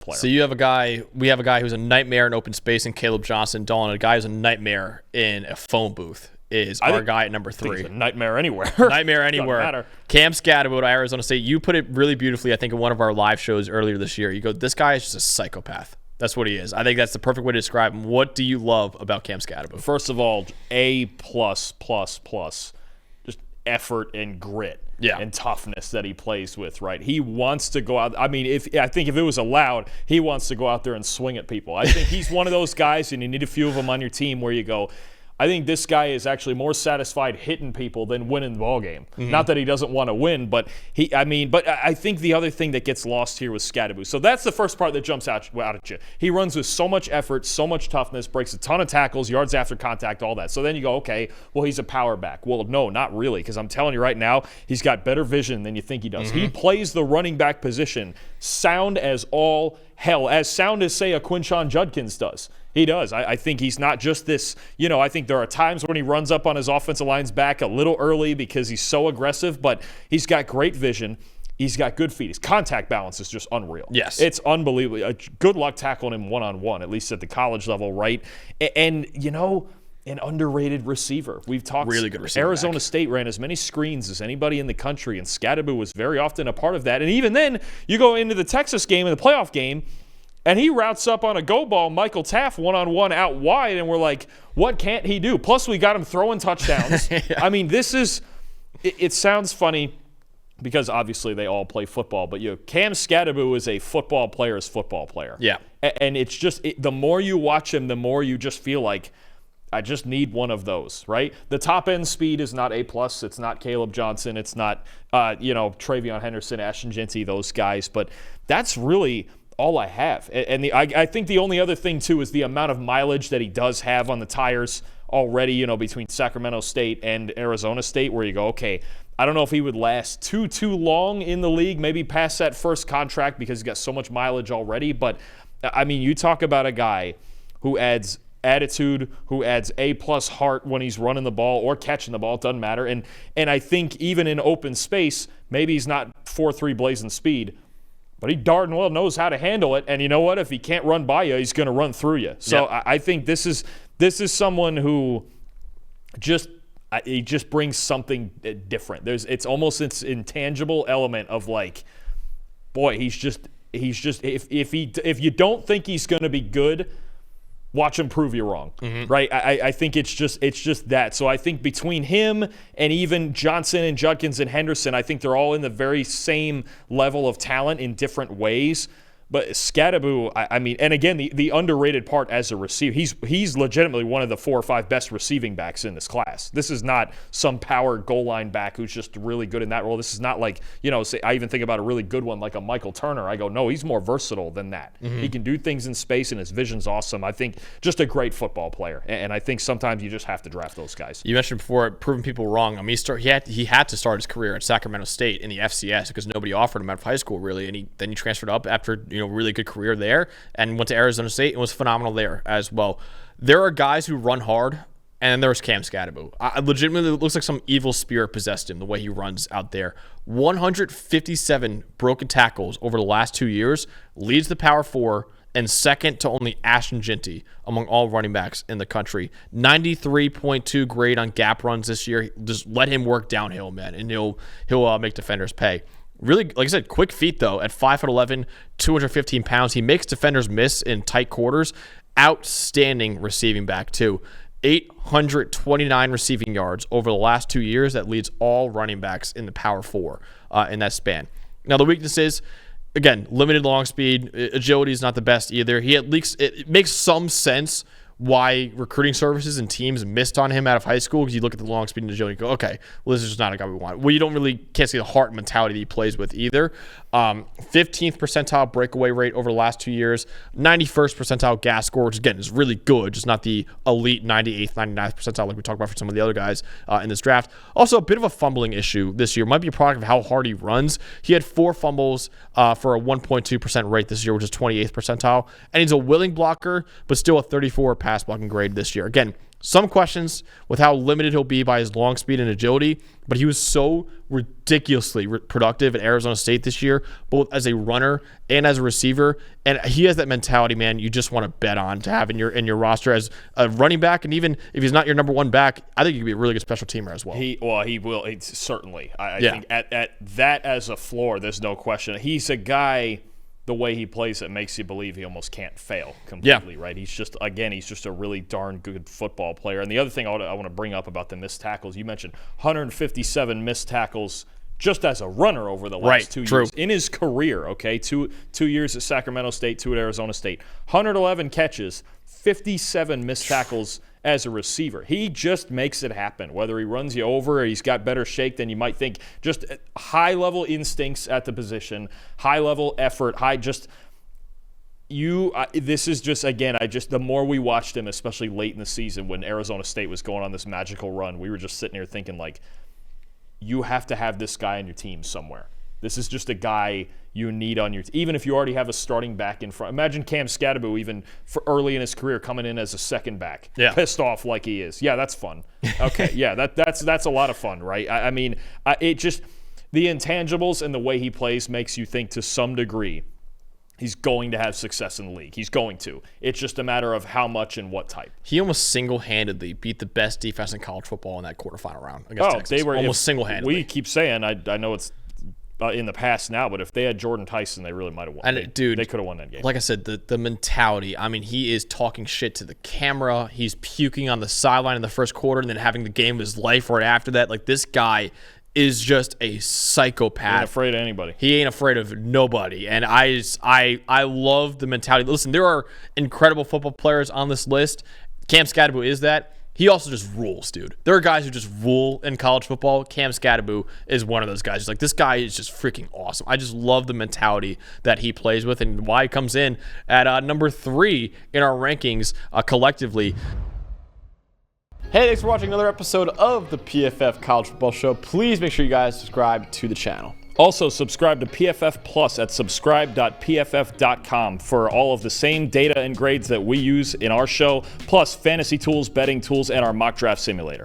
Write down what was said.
player. So we have a guy who's a nightmare in open space in Caleb Johnson. Dolan, a guy who's a nightmare in a phone booth is our guy at number 3. He's a nightmare anywhere. Nightmare anywhere. Doesn't matter. Cam Scattebo to Arizona State. You put it really beautifully, I think, in one of our live shows earlier this year. You go, this guy is just a psychopath. That's what he is. I think that's the perfect way to describe him. What do you love about Cam Scattebo? First of all, A++++. Just effort and grit and toughness that he plays with, right? He wants to go out. I mean, I think if it was allowed, he wants to go out there and swing at people. I think he's one of those guys, and you need a few of them on your team where you go, I think this guy is actually more satisfied hitting people than winning the ball game. Mm-hmm. Not that he doesn't want to win, but I think the other thing that gets lost here was Skattebo. So that's the first part that jumps out at you. He runs with so much effort, so much toughness, breaks a ton of tackles, yards after contact, all that. So then you go, okay, well, he's a power back. Well, no, not really, because I'm telling you right now, he's got better vision than you think he does. Mm-hmm. He plays the running back position sound as all hell, as sound as, say, a Quinshon Judkins does. He does. I think he's not just this, I think there are times when he runs up on his offensive line's back a little early because he's so aggressive, but he's got great vision. He's got good feet. His contact balance is just unreal. Yes. It's unbelievable. Good luck tackling him one-on-one, at least at the college level, right? And, an underrated receiver. We've talked. Really good receiver. Arizona State ran as many screens as anybody in the country, and Skattebo was very often a part of that. And even then, you go into the Texas game and the playoff game, and he routes up on a go ball, Michael Taft, one-on-one out wide, and we're like, what can't he do? Plus, we got him throwing touchdowns. Yeah. I mean, it sounds funny because obviously they all play football, but Cam Scattebo is a football player's football player. Yeah. And it's just, the more you watch him, the more you just feel like, I just need one of those, right? The top-end speed is not A+. It's not Caleb Johnson. It's not, Travion Henderson, Ashton Jeanty, those guys. But that's really all I have. And I think the only other thing, too, is the amount of mileage that he does have on the tires already, between Sacramento State and Arizona State, where you go, okay, I don't know if he would last too long in the league, maybe past that first contract because he's got so much mileage already. But, I mean, you talk about a guy who adds attitude, who adds A+ heart when he's running the ball or catching the ball, it doesn't matter. And I think even in open space, maybe he's not 4.3 blazing speed, but he darn well knows how to handle it. And you know what? If he can't run by you, he's going to run through you. So yep. I think this is someone who he just brings something different. It's almost this intangible element of like, boy, he's just if you don't think he's going to be good, watch him prove you wrong, right? I think it's just that. So I think between him and even Johnson and Judkins and Henderson, I think they're all in the very same level of talent in different ways. But Skattebo, I mean, and again, the underrated part as a receiver, he's legitimately one of the 4 or 5 best receiving backs in this class. This is not some power goal line back who's just really good in that role. This is not like, say, I even think about a really good one like a Michael Turner. I go, no, he's more versatile than that. He can do things in space, and his vision's awesome. I think just a great football player, and I think sometimes you just have to draft those guys. You mentioned before proving people wrong. I mean, he had to start his career at Sacramento State in the FCS because nobody offered him out of high school, really, and then he transferred up after, really good career there and went to Arizona State and was phenomenal there as well. There are guys who run hard, and then there's Cam Scattebo. Legitimately, it looks like some evil spirit possessed him, the way he runs out there. 157 broken tackles over the last 2 years, leads the Power 4, and second to only Ashton Jeanty among all running backs in the country. 93.2 grade on gap runs this year. Just let him work downhill, man, and he'll make defenders pay. Really, like I said, quick feet, though. At 5'11", 215 pounds, he makes defenders miss in tight quarters. Outstanding receiving back, too. 829 receiving yards over the last 2 years. That leads all running backs in the Power 4 in that span. Now, the weakness is, again, limited long speed. Agility is not the best either. It makes some sense why recruiting services and teams missed on him out of high school, because you look at the long speed and agility and go, okay, well, this is just not a guy we want. Well, you can't see the heart mentality that he plays with either. 15th percentile breakaway rate over the last 2 years, 91st percentile gas score, which again is really good, just not the elite 98th, 99th percentile like we talked about for some of the other guys in this draft. Also, a bit of a fumbling issue this year. Might be a product of how hard he runs. He had 4 fumbles for a 1.2% rate this year, which is 28th percentile. And he's a willing blocker, but still a 34 pass blocking grade this year. Again, Some questions with how limited he'll be by his long speed and agility, but he was so ridiculously productive at Arizona State this year, both as a runner and as a receiver. And he has that mentality, man, you just want to bet on to have in your roster as a running back. And even if he's not your number one back, I think he could be a really good special teamer as well. He will. Certainly. I think at that as a floor, there's no question. He's a guy, the way he plays it makes you believe he almost can't fail completely, right? He's just a really darn good football player. And the other thing I want to bring up about the missed tackles, you mentioned 157 missed tackles just as a runner over the last 2 years in his career, okay? Two years at Sacramento State, 2 at Arizona State. 111 catches, 57 missed tackles as a receiver. He just makes it happen, whether he runs you over or he's got better shake than you might think. Just high-level instincts at the position, high-level effort, this is just, again, the more we watched him, especially late in the season when Arizona State was going on this magical run, we were just sitting here thinking, like, you have to have this guy on your team somewhere. This is just a guy you need on your team. Even if you already have a starting back in front. Imagine Cam Scattebo even for early in his career coming in as a second back. Yeah. Pissed off like he is. Yeah, that's fun. Okay, yeah, that's a lot of fun, right? It just, the intangibles and the way he plays makes you think to some degree he's going to have success in the league. He's going to. It's just a matter of how much and what type. He almost single-handedly beat the best defense in college football in that quarterfinal round against Texas. They were almost single-handedly. We keep saying, I know it's in the past now, but if they had Jordan Tyson, they really might have won. And they could have won that game. Like I said, the mentality. I mean, he is talking shit to the camera. He's puking on the sideline in the first quarter and then having the game of his life right after that. Like, this guy is just a psychopath. He ain't afraid of anybody. He ain't afraid of nobody. And I love the mentality. Listen, there are incredible football players on this list. Cam Scattebo is that. He also just rules, dude. There are guys who just rule in college football. Cam Scattebo is one of those guys. He's like, this guy is just freaking awesome. I just love the mentality that he plays with and why he comes in at number 3 in our rankings collectively. Hey, thanks for watching another episode of the PFF College Football Show. Please make sure you guys subscribe to the channel. Also, subscribe to PFF Plus at subscribe.pff.com for all of the same data and grades that we use in our show, plus fantasy tools, betting tools, and our mock draft simulator.